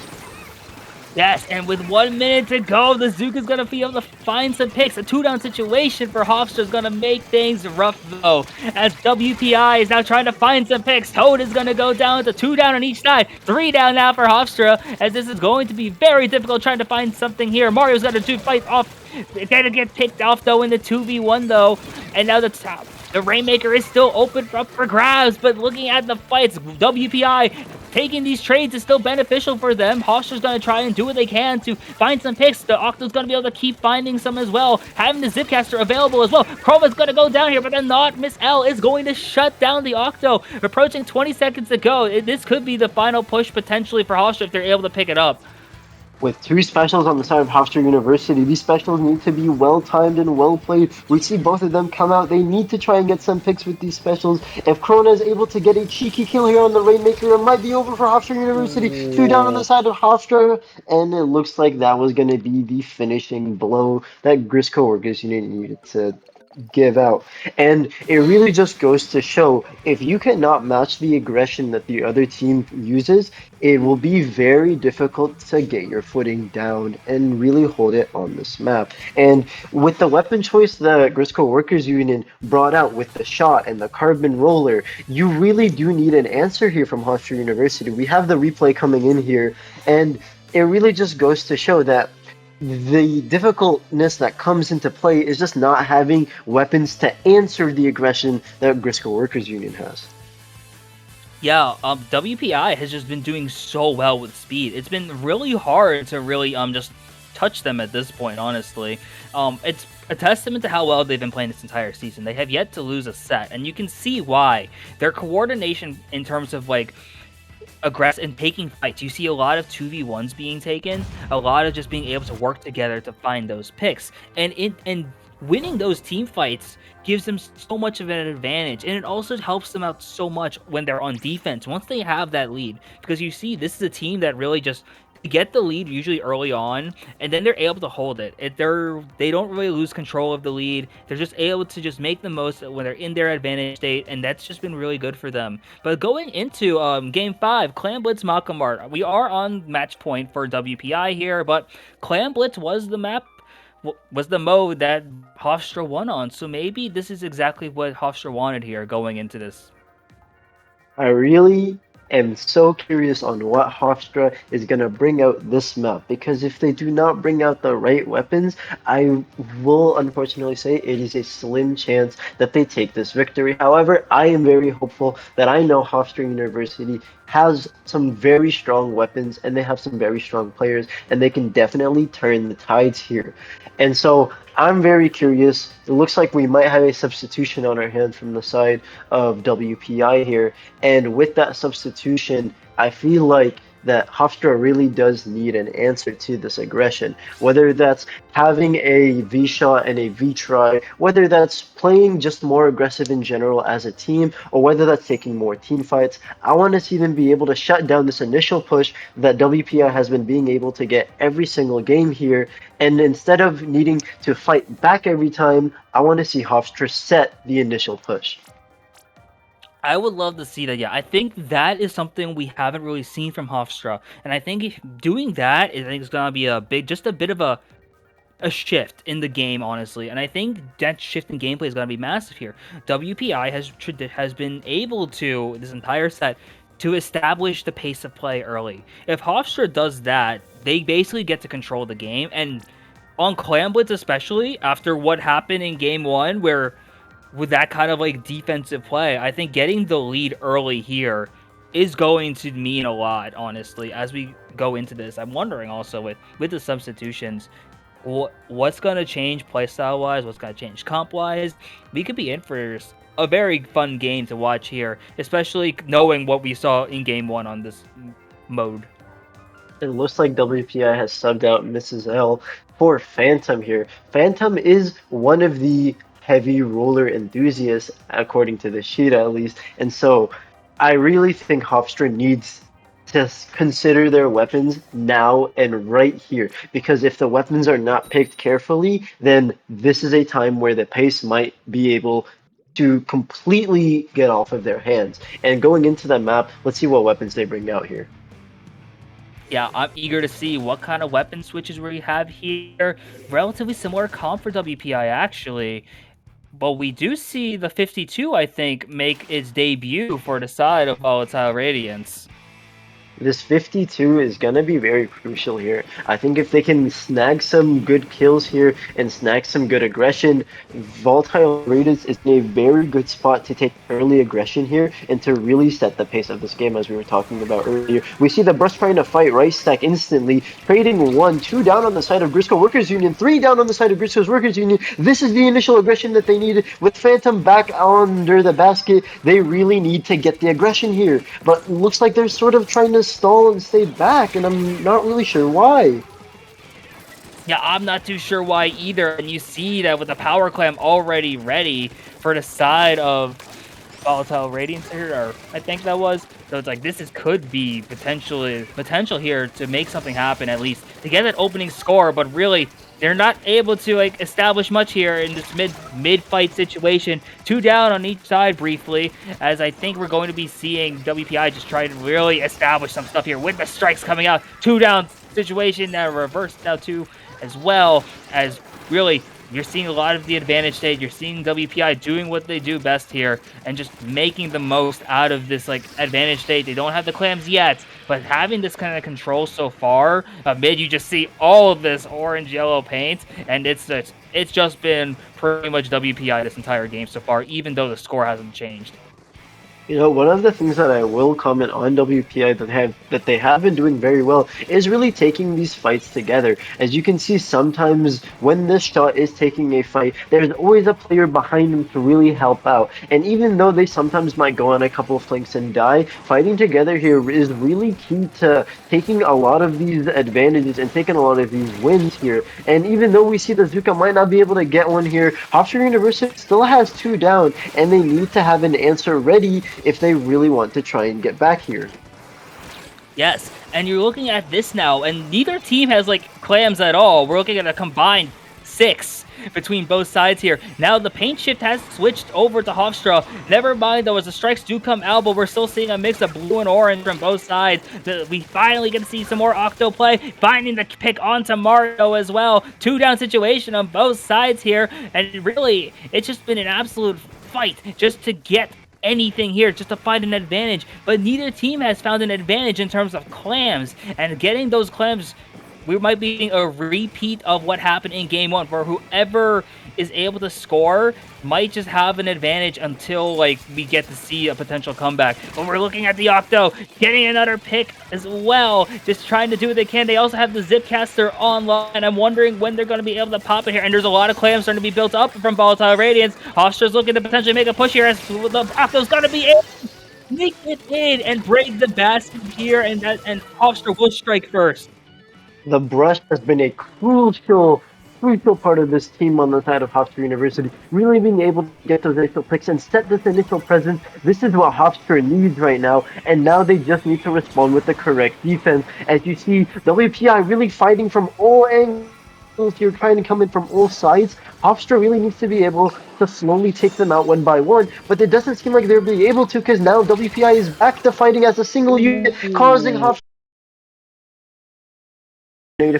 Yes, and with 1 minute to go, the Zuka's gonna be able to find some picks. A two-down situation for Hofstra is gonna make things rough, though, as WPI is now trying to find some picks. Toad is gonna go down to 2 down on each side. 3 down now for Hofstra, as this is going to be very difficult trying to find something here. Mario's gonna fight off. It's gonna get picked off, though, in the 2v1, though, and now the top. The Rainmaker is still open up for grabs, but looking at the fights, WPI taking these trades is still beneficial for them. Hofstra's going to try and do what they can to find some picks. The Octo's going to be able to keep finding some as well. Having the Zipcaster available as well. Chroma's going to go down here, but then not. Miss L is going to shut down the Octo. Approaching 20 seconds to go. This could be the final push potentially for Hofstra if they're able to pick it up. With two specials on the side of Hofstra University, these specials need to be well timed and well played. We see both of them come out. They need to try and get some picks with these specials. If Krona is able to get a cheeky kill here on the Rainmaker, it might be over for Hofstra University. 2 down on the side of Hofstra, and it looks like that was going to be the finishing blow that Grizzco Workers Unit needed to give out. And it really just goes to show if you cannot match the aggression that the other team uses, it will be very difficult to get your footing down and really hold it on this map. And with the weapon choice that Grizzco Workers Union brought out with the shot and the carbon roller, you really do need an answer here from Hofstra University. We have the replay coming in here, and it really just goes to show that the difficultness that comes into play is just not having weapons to answer the aggression that Grizzco Workers Union has. Yeah, WPI has just been doing so well with speed. It's been really hard to really just touch them at this point, honestly. It's a testament to how well they've been playing this entire season. They have yet to lose a set, and you can see why. Their coordination in terms of like aggressive and taking fights. You see a lot of 2v1s being taken, a lot of just being able to work together to find those picks. And winning those team fights gives them so much of an advantage, and it also helps them out so much when they're on defense once they have that lead, because you see this is a team that really just get the lead usually early on, and then they're able to hold it. They don't really lose control of the lead. They're just able to just make the most when they're in their advantage state, and that's just been really good for them. But going into Game 5, Clan Blitz Makamart, we are on match point for WPI here, but Clan Blitz was the mode that Hofstra won on, so maybe this is exactly what Hofstra wanted here going into this. I really am so curious on what Hofstra is going to bring out this map, because if they do not bring out the right weapons, I will unfortunately say it is a slim chance that they take this victory. However, I am very hopeful that I know Hofstra University has some very strong weapons and they have some very strong players, and they can definitely turn the tides here. And so I'm very curious. It looks like we might have a substitution on our hands from the side of WPI here. And with that substitution, I feel like that Hofstra really does need an answer to this aggression. Whether that's having a V shot and a V try, whether that's playing just more aggressive in general as a team, or whether that's taking more team fights. I want to see them be able to shut down this initial push that WPI has been being able to get every single game here. And instead of needing to fight back every time, I want to see Hofstra set the initial push. I would love to see that. Yeah, I think that is something we haven't really seen from Hofstra, and I think doing that is gonna be a bit of a shift in the game, honestly. And I think that shift in gameplay is gonna be massive here. WPI has been able to this entire set to establish the pace of play early. If Hofstra does that, they basically get to control the game. And on Clan Blitz, especially after what happened in Game 1, where with that kind of like defensive play, I think getting the lead early here is going to mean a lot, honestly, as we go into this. I'm wondering also with the substitutions, what's going to change playstyle wise, what's going to change comp wise. We could be in for a very fun game to watch here, especially knowing what we saw in Game 1 on this mode. It looks like WPI has subbed out Mrs. L for Phantom here. Phantom is one of the heavy roller enthusiasts, according to the sheet at least, and so I really think Hofstra needs to consider their weapons now and right here. Because if the weapons are not picked carefully, then this is a time where the pace might be able to completely get off of their hands. And going into the map, let's see what weapons they bring out here. Yeah, I'm eager to see what kind of weapon switches we have here. Relatively similar comp for WPI, actually. But we do see the 52, I think, make its debut for the side of Volatile Radiance. This 52 is going to be very crucial here. I think if they can snag some good kills here and snag some good aggression, Volatile Raiders is in a very good spot to take early aggression here and to really set the pace of this game as we were talking about earlier. We see the Brush trying to fight Rice Stack instantly, trading 1, 2 down on the side of Grizzco Workers Union, 3 down on the side of Grizzco's Workers Union. This is the initial aggression that they needed. With Phantom back under the basket, they really need to get the aggression here. But looks like they're sort of trying to stall and stay back, and I'm not really sure why. Yeah, I'm not too sure why either. And you see that with the power clam already ready for the side of Volatile Radiance here, or I think that was. So it's like this is could be potential here to make something happen at least to get that opening score, but really they're not able to like establish much here in this mid fight situation. 2 down on each side briefly, as I think we're going to be seeing WPI just try to really establish some stuff here with the strikes coming out. 2 down situation now reversed now too, as well as really you're seeing a lot of the advantage stage. You're seeing WPI doing what they do best here and just making the most out of this like advantage stage. They don't have the clams yet, but having this kind of control so far, mid you just see all of this orange yellow paint, and it's just been pretty much WPI this entire game so far, even though the score hasn't changed. You know, one of the things that I will comment on WPI that they have been doing very well is really taking these fights together. As you can see, sometimes when this shot is taking a fight, there's always a player behind them to really help out. And even though they sometimes might go on a couple of flanks and die, fighting together here is really key to taking a lot of these advantages and taking a lot of these wins here. And even though we see that Zuka might not be able to get one here, Hofstra University still has 2 down, and they need to have an answer ready if they really want to try and get back here. Yes, and you're looking at this now, and neither team has like clams at all. We're looking at a combined 6 between both sides here. Now the paint shift has switched over to Hofstra. Never mind though, as the strikes do come out, but we're still seeing a mix of blue and orange from both sides. We finally get to see some more Octo play, finding the pick onto Mario as well. 2 down situation on both sides here, and really, it's just been an absolute fight just to get anything here, just to find an advantage. But neither team has found an advantage in terms of clams, and getting those clams, we might be getting a repeat of what happened in game 1, where whoever is able to score might just have an advantage until like we get to see a potential comeback. But we're looking at the Octo getting another pick as well, just trying to do what they can. They also have the Zipcaster online. I'm wondering when they're going to be able to pop it here, and there's a lot of clams starting to be built up from Volatile Radiance. Hofstra's looking to potentially make a push here, as the Octo's going to be in, make it in and break the basket here, and Hofstra will strike first. The brush has been a crucial part of this team on the side of Hofstra University, really being able to get those initial picks and set this initial presence. This is what Hofstra needs right now, and now they just need to respond with the correct defense. As you see, WPI really fighting from all angles here, trying to come in from all sides. Hofstra really needs to be able to slowly take them out one by one, but it doesn't seem like they'll be able to, because now WPI is back to fighting as a single unit, causing Hofstra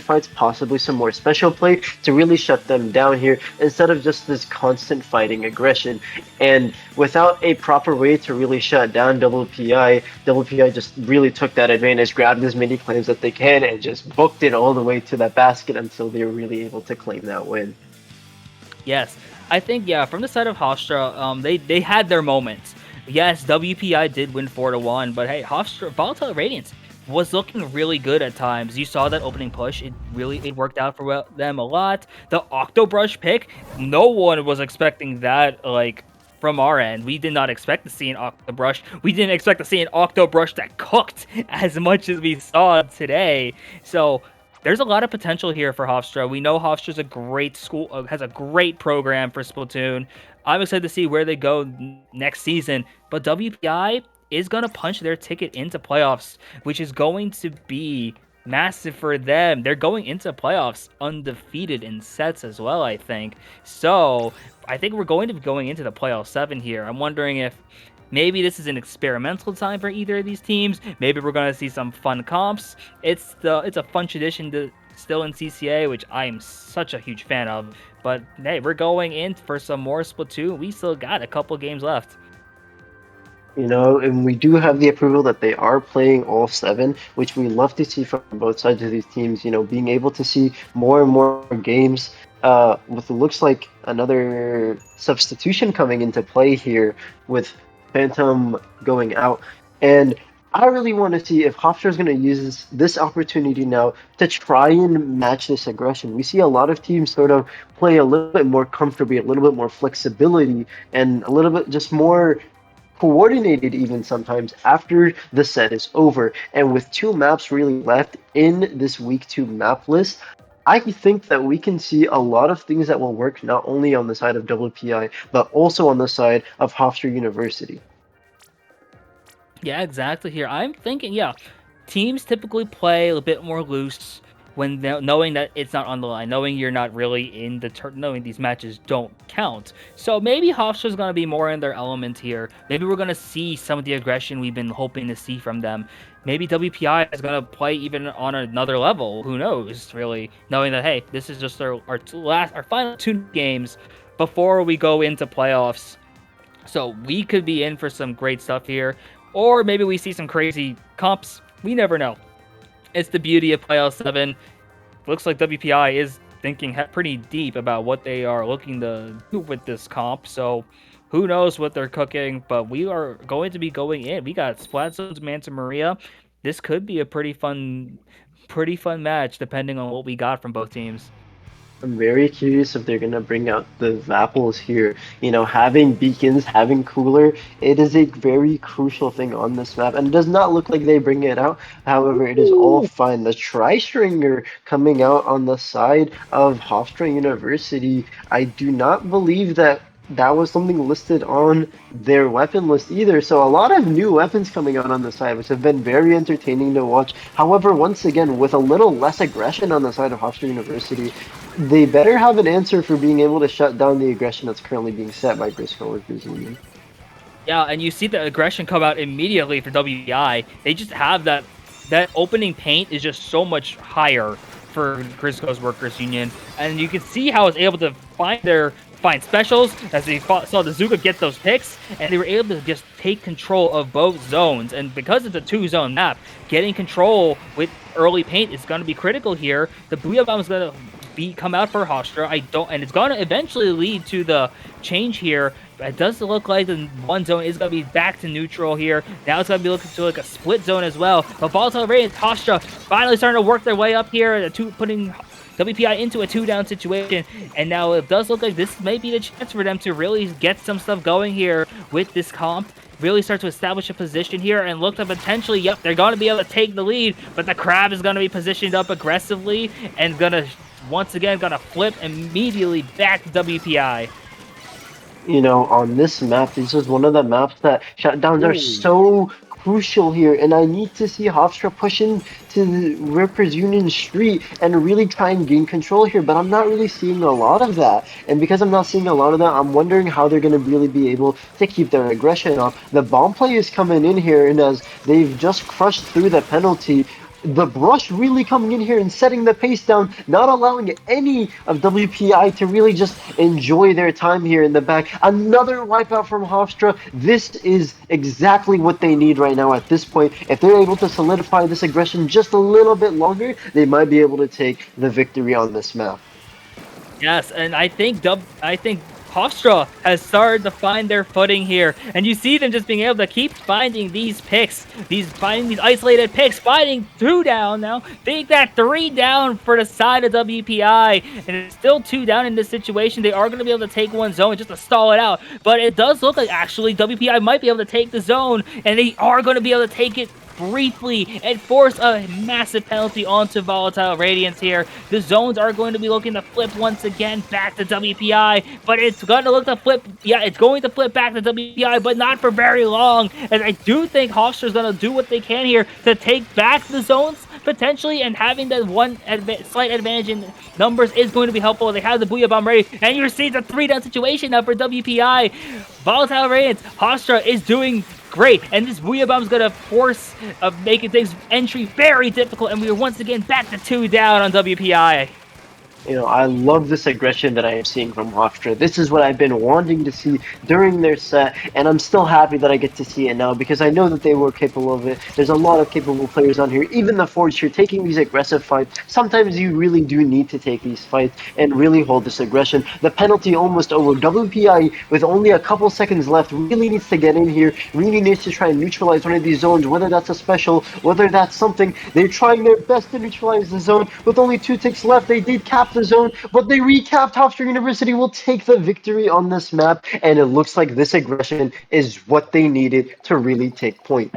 fights, possibly some more special play to really shut them down here instead of just this constant fighting aggression. And without a proper way to really shut down WPI just really took that advantage, grabbed as many claims that they can, and just booked it all the way to that basket until they were really able to claim that win. Yes, I think, yeah, from the side of Hofstra, they had their moments. Yes, WPI did win 4-1, but hey, Hofstra, Volatile Radiance was looking really good at times. You saw that opening push. It worked out for them a lot. The Octobrush pick, no one was expecting that, like, from our end. We did not expect to see an Octobrush. We didn't expect to see an Octobrush that cooked as much as we saw today. So there's a lot of potential here for Hofstra. We know Hofstra's a great school, has a great program for Splatoon. I'm excited to see where they go next season. But WPI, is going to punch their ticket into playoffs, which is going to be massive for them. They're going into playoffs undefeated in sets as well, I think. So I think we're going to be going into the playoff 7 here. I'm wondering if maybe this is an experimental time for either of these teams. Maybe we're going to see some fun comps. It's a fun tradition to still in CCA, which I am such a huge fan of. But hey, we're going in for some more Splatoon. We still got a couple games left. And we do have the approval that they are playing all 7, which we love to see from both sides of these teams. Being able to see more and more games with looks like another substitution coming into play here with Phantom going out. And I really want to see if Hofstra is going to use this opportunity now to try and match this aggression. We see a lot of teams sort of play a little bit more comfortably, a little bit more flexibility, and a little bit just more coordinated even sometimes after the set is over. And with 2 maps really left in this week 2 map list, I think that we can see a lot of things that will work not only on the side of WPI, but also on the side of Hofstra University. Yeah, exactly here. I'm thinking, yeah, teams typically play a bit more loose when knowing that it's not on the line, knowing you're not really in the knowing these matches don't count. So maybe Hofstra's going to be more in their element here. Maybe we're going to see some of the aggression we've been hoping to see from them. Maybe WPI is going to play even on another level. Who knows, really, knowing that, hey, this is just our final 2 games before we go into playoffs. So we could be in for some great stuff here. Or maybe we see some crazy comps. We never know. It's the beauty of Playoff 7. Looks like WPI is thinking pretty deep about what they are looking to do with this comp. So who knows what they're cooking, but we are going to be going in. We got Splat Zones, Manta Maria. This could be a pretty fun match depending on what we got from both teams. I'm very curious if they're gonna bring out the Vapples here. Having beacons, having cooler, it is a very crucial thing on this map, and it does not look like they bring it out. However, it is all fine. The Tri-Stringer coming out on the side of Hofstra University. I do not believe that was something listed on their weapon list either. So a lot of new weapons coming out on the side, which have been very entertaining to watch. However, once again, with a little less aggression on the side of Hofstra University, they better have an answer for being able to shut down the aggression that's currently being set by Grizzco Workers Union. Yeah, and you see the aggression come out immediately for WPI. They just have that opening paint is just so much higher for Grizzco's Workers Union, and you can see how it's able to find specials as they saw the Zuka get those picks, and they were able to just take control of both zones. And because it's a 2-zone map, getting control with early paint is going to be critical here. The Booyah Bomb is going to come out for Hofstra. And it's going to eventually lead to the change here. But it does look like the 1 zone is going to be back to neutral here. Now it's going to be looking to like a split zone as well. But Volatile Radiance, Hofstra finally starting to work their way up here, putting WPI into a 2-down situation, and now it does look like this may be the chance for them to really get some stuff going here with this comp, really start to establish a position here, and look to potentially, yep, they're going to be able to take the lead, but the Crab is going to be positioned up aggressively, and once again, going to flip immediately back to WPI. On this map, this is one of the maps that shutdowns are so crucial here, and I need to see Hofstra push into the Workers Union Street and really try and gain control here, but I'm not really seeing a lot of that. And because I'm not seeing a lot of that, I'm wondering how they're going to really be able to keep their aggression up. The bomb play is coming in here, and as they've just crushed through the penalty, the Brush really coming in here and setting the pace down, not allowing any of WPI to really just enjoy their time here in the back. Another wipeout from Hofstra. This is exactly what they need right now at this point. If they're able to solidify this aggression just a little bit longer, they might be able to take the victory on this map. Yes, and I think Hofstra has started to find their footing here, and you see them just being able to keep finding these picks, finding these isolated picks, finding 2 down now. They got 3 down for the side of WPI, and it's still 2 down in this situation. They are going to be able to take 1 zone just to stall it out, but it does look like actually WPI might be able to take the zone, and they are going to be able to take it briefly and force a massive penalty onto Volatile Radiance here. The zones are going to be looking to flip once again back to WPI, but it's going to look to flip. Yeah, it's going to flip back to WPI, but not for very long. And I do think Hofstra's going to do what they can here to take back the zones potentially, and having that one slight advantage in numbers is going to be helpful. They have the Booyah Bomb ready, and you're seeing the 3-down situation now for WPI. Volatile Radiance, Hofstra is doing great, and this Booyah Bomb is going to force making things entry very difficult, and we are once again back to 2 down on WPI. You know, I love this aggression that I am seeing from Hofstra. This is what I've been wanting to see during their set, and I'm still happy that I get to see it now because I know that they were capable of it. There's a lot of capable players on here. Even the Forge here, taking these aggressive fights. Sometimes you really do need to take these fights and really hold this aggression. The penalty almost over. WPI, with only a couple seconds left, really needs to get in here, really needs to try and neutralize one of these zones, whether that's a special, whether that's something. They're trying their best to neutralize the zone. With only 2 ticks left, they did cap the zone, but they recapped. Hofstra University will take the victory on this map, and it looks like this aggression is what they needed to really take point.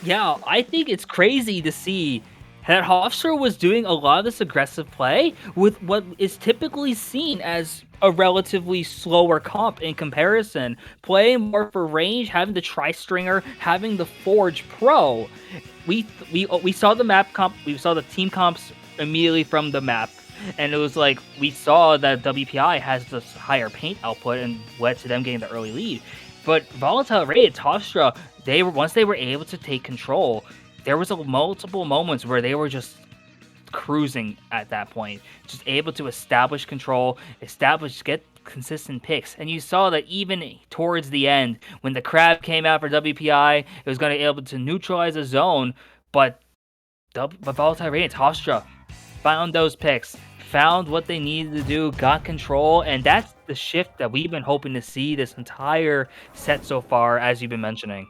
Yeah, I think it's crazy to see that Hofstra was doing a lot of this aggressive play with what is typically seen as a relatively slower comp in comparison. Playing more for range, having the Tri-Stringer, having the Forge Pro. We saw the map comp, we saw the team comps immediately from the map. And it was like, we saw that WPI has this higher paint output and led to them getting the early lead. But Volatile Radiance, Hofstra, once they were able to take control, there was multiple moments where they were just cruising at that point, just able to establish control, get consistent picks. And you saw that even towards the end, when the crab came out for WPI, it was going to be able to neutralize a zone, but Volatile Radiance, Hofstra, found those picks, found what they needed to do, got control, and that's the shift that we've been hoping to see this entire set so far, as you've been mentioning.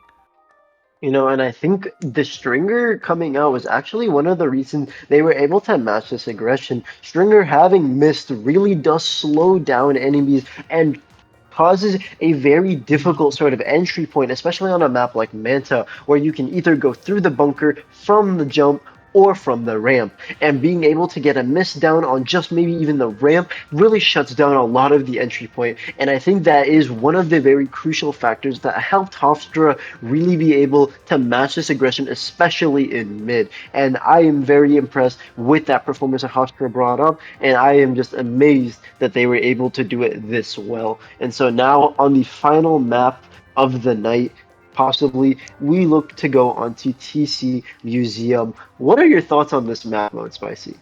You know, and I think the Stringer coming out was actually one of the reasons they were able to match this aggression. Stringer having missed really does slow down enemies and causes a very difficult sort of entry point, especially on a map like Manta, where you can either go through the bunker from the jump or from the ramp. And being able to get a miss down on just maybe even the ramp really shuts down a lot of the entry point. And I think that is one of the very crucial factors that helped Hofstra really be able to match this aggression, especially in mid. And I am very impressed with that performance that Hofstra brought up, and I am just amazed that they were able to do it this well. And so now on the final map of the night, possibly, we look to go onto TC Museum. What are your thoughts on this map mode, Spicy?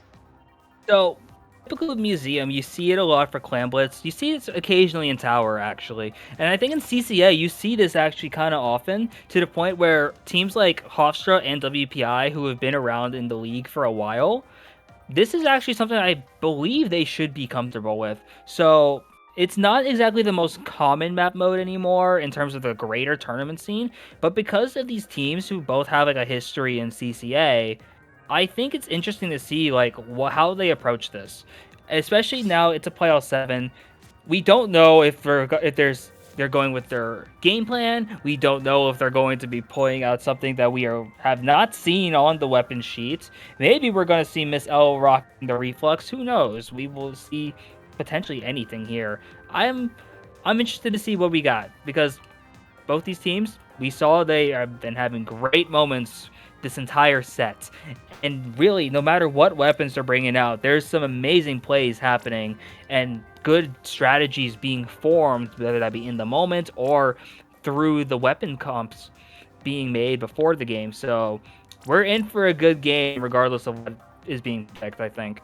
So, typical Museum, you see it a lot for Clan Blitz. You see it occasionally in Tower, actually. And I think in CCA, you see this actually kind of often, to the point where teams like Hofstra and WPI, who have been around in the league for a while, this is actually something I believe they should be comfortable with. So, it's not exactly the most common map mode anymore in terms of the greater tournament scene, but because of these teams who both have like a history in CCA, I think it's interesting to see like how they approach this. Especially now it's a playoff 7. We don't know if they're going with their game plan. We don't know if they're going to be pulling out something that we have not seen on the weapon sheet. Maybe we're going to see Miss L rocking the reflux. Who knows? We will see potentially anything here. I'm interested to see what we got, because both these teams, we saw they have been having great moments this entire set. And really, no matter what weapons they're bringing out, there's some amazing plays happening and good strategies being formed, whether that be in the moment or through the weapon comps being made before the game. So we're in for a good game regardless of what is being picked, I think.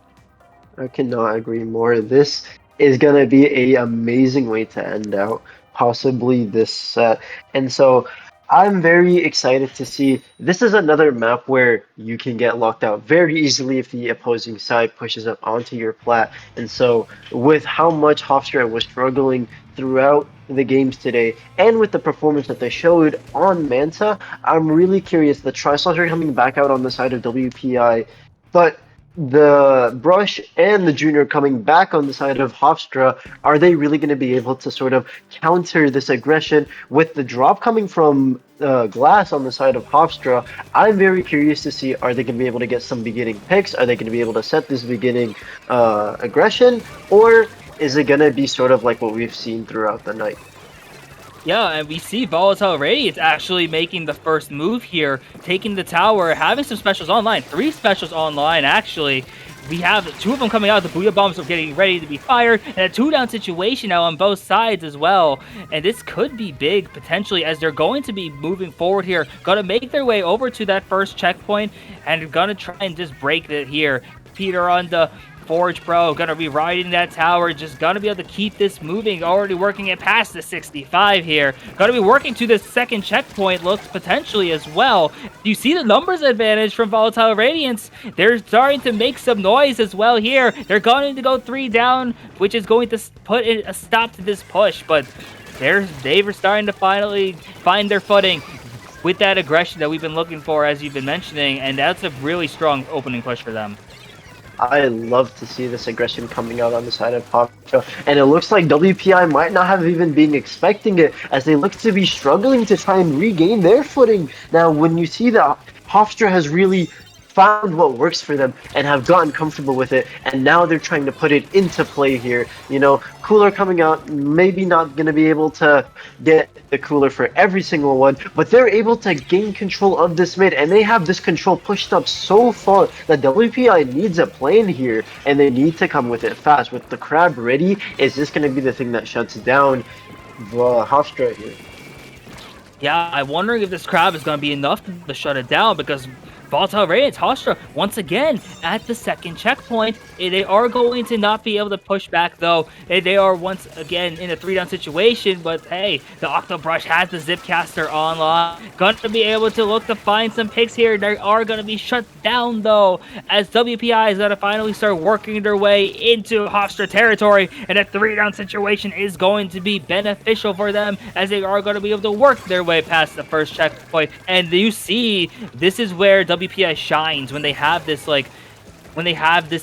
I cannot agree more. This is gonna be a amazing way to end out possibly this set. And so I'm very excited to see. This is another map where you can get locked out very easily if the opposing side pushes up onto your plat. And so with how much Hofstra was struggling throughout the games today, and with the performance that they showed on Manta, I'm really curious. The Tri-Soldier coming back out on the side of WPI, but the Brush and the Junior coming back on the side of Hofstra, are they really going to be able to sort of counter this aggression with the drop coming from Glass on the side of Hofstra? I'm very curious to see, are they going to be able to get some beginning picks? Are they going to be able to set this beginning aggression? Or is it going to be sort of like what we've seen throughout the night? Yeah, and we see Volatile Radiance actually making the first move here, taking the tower, having some specials online. 3 specials online, actually. We have 2 of them coming out. The Booyah Bombs are getting ready to be fired, and a 2-down situation now on both sides as well. And this could be big, potentially, as they're going to be moving forward here. Gonna make their way over to that first checkpoint, and gonna try and just break it here. Peter on the Forge Pro, gonna be riding that tower, just gonna be able to keep this moving, already working it past the 65 here. Gonna be working to this second checkpoint, looks potentially as well. You see the numbers advantage from Volatile Radiance. They're starting to make some noise as well here. They're going to go 3 down, which is going to put a stop to this push, but they were starting to finally find their footing with that aggression that we've been looking for, as you've been mentioning, and that's a really strong opening push for them. I love to see this aggression coming out on the side of Hofstra, and it looks like WPI might not have even been expecting it, as they look to be struggling to try and regain their footing. Now, when you see that Hofstra has really found what works for them and have gotten comfortable with it, and now they're trying to put it into play here. You know, Cooler coming out, maybe not going to be able to get the Cooler for every single one, but they're able to gain control of this mid, and they have this control pushed up so far that WPI needs a plan here, and they need to come with it fast. With the Crab ready, is this going to be the thing that shuts down the Hofstra here? Yeah, I'm wondering if this Crab is going to be enough to shut it down, because Volatile Radiance, Hofstra, once again, at the second checkpoint. They are going to not be able to push back, though. They are once again in a 3-down situation, but hey, the Octobrush has the Zipcaster online. Gonna be able to look to find some picks here. They are gonna be shut down, though, as WPI is gonna finally start working their way into Hofstra territory, and a 3-down situation is going to be beneficial for them, as they are gonna be able to work their way past the first checkpoint. And you see, this is where WPI shines when they have this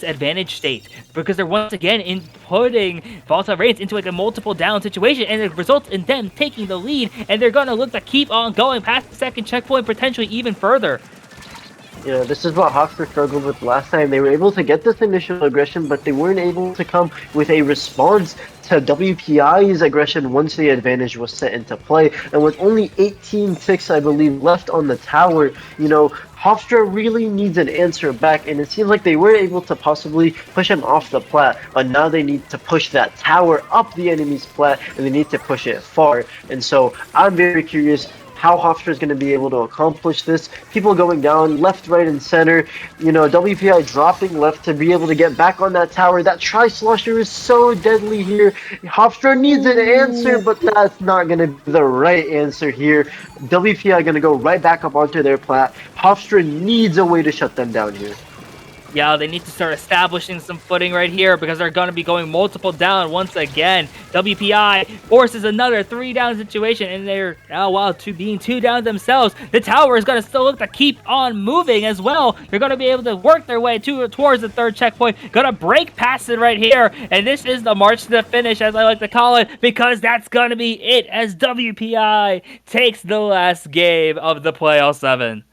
advantage state, because they're once again putting Volatile Radiance into like a multiple down situation, and it results in them taking the lead, and they're gonna look to keep on going past the second checkpoint, potentially even further. You know, this is what Hofstra struggled with last time. They were able to get this initial aggression, but they weren't able to come with a response to WPI's aggression once the advantage was set into play. And with only 18 ticks, I believe, left on the tower, you know, Hofstra really needs an answer back, and it seems like they were able to possibly push him off the plat, but now they need to push that tower up the enemy's plat, and they need to push it far. And so I'm very curious how Hofstra is going to be able to accomplish this. People going down left, right, and center. You know, WPI dropping left to be able to get back on that tower. That Tri-Slosher is so deadly here. Hofstra needs an answer, but that's not going to be the right answer here. WPI going to go right back up onto their plat. Hofstra needs a way to shut them down here. Yeah, they need to start establishing some footing right here, because they're going to be going multiple down once again. WPI forces another 3-down situation, and they're now, while being 2 down themselves, the tower is going to still look to keep on moving as well. They're going to be able to work their way towards the third checkpoint. Going to break past it right here, and this is the march to the finish, as I like to call it, because that's going to be it, as WPI takes the last game of the Playoff 7.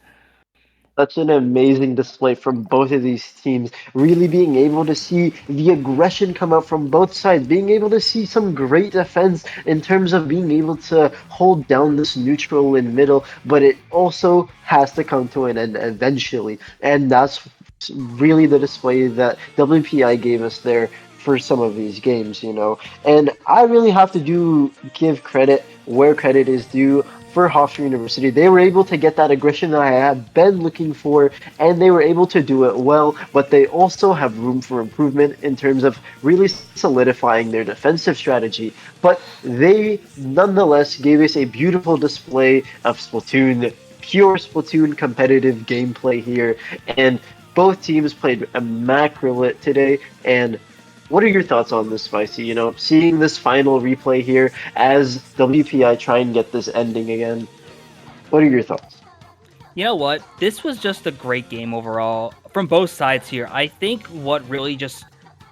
Such an amazing display from both of these teams. Really being able to see the aggression come out from both sides, being able to see some great defense in terms of being able to hold down this neutral in middle, but it also has to come to an end eventually. And that's really the display that WPI gave us there for some of these games, you know. And I really have to give credit where credit is due for Hofstra University. They were able to get that aggression that I had been looking for, and they were able to do it well, but they also have room for improvement in terms of really solidifying their defensive strategy. But they nonetheless gave us a beautiful display of Splatoon, pure Splatoon competitive gameplay here, and both teams played immaculate today. And what are your thoughts on this, Spicy? You know, seeing this final replay here as WPI try and get this ending again. What are your thoughts? You know what? This was just a great game overall from both sides here. I think what really just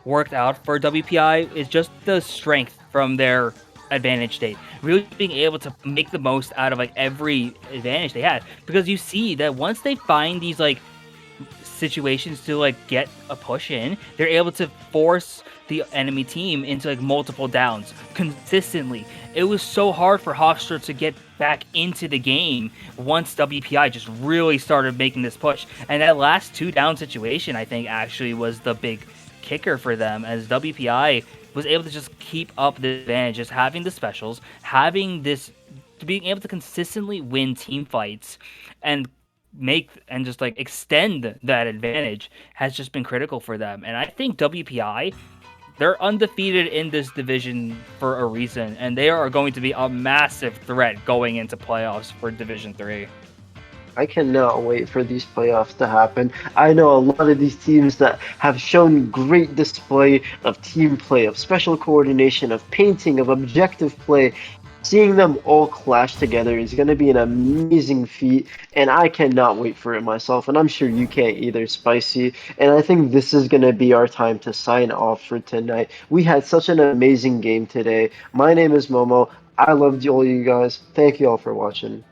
worked out for WPI is just the strength from their advantage state. Really being able to make the most out of like every advantage they had. Because you see that once they find these like situations to like get a push in, they're able to force the enemy team into like multiple downs consistently. It was so hard for Hofstra to get back into the game once WPI just really started making this push. And that last 2 down situation, I think, actually was the big kicker for them as WPI was able to just keep up the advantage, just having the specials, having this, being able to consistently win team fights and make and just like extend that advantage has just been critical for them. And I think WPI, they're undefeated in this division for a reason, and they are going to be a massive threat going into playoffs for Division 3. I cannot wait for these playoffs to happen. I know a lot of these teams that have shown great display of team play, of special coordination, of painting, of objective play. Seeing them all clash together is going to be an amazing feat, and I cannot wait for it myself. And I'm sure you can't either, Spicy. And I think this is going to be our time to sign off for tonight. We had such an amazing game today. My name is Momo. I loved all you guys. Thank you all for watching.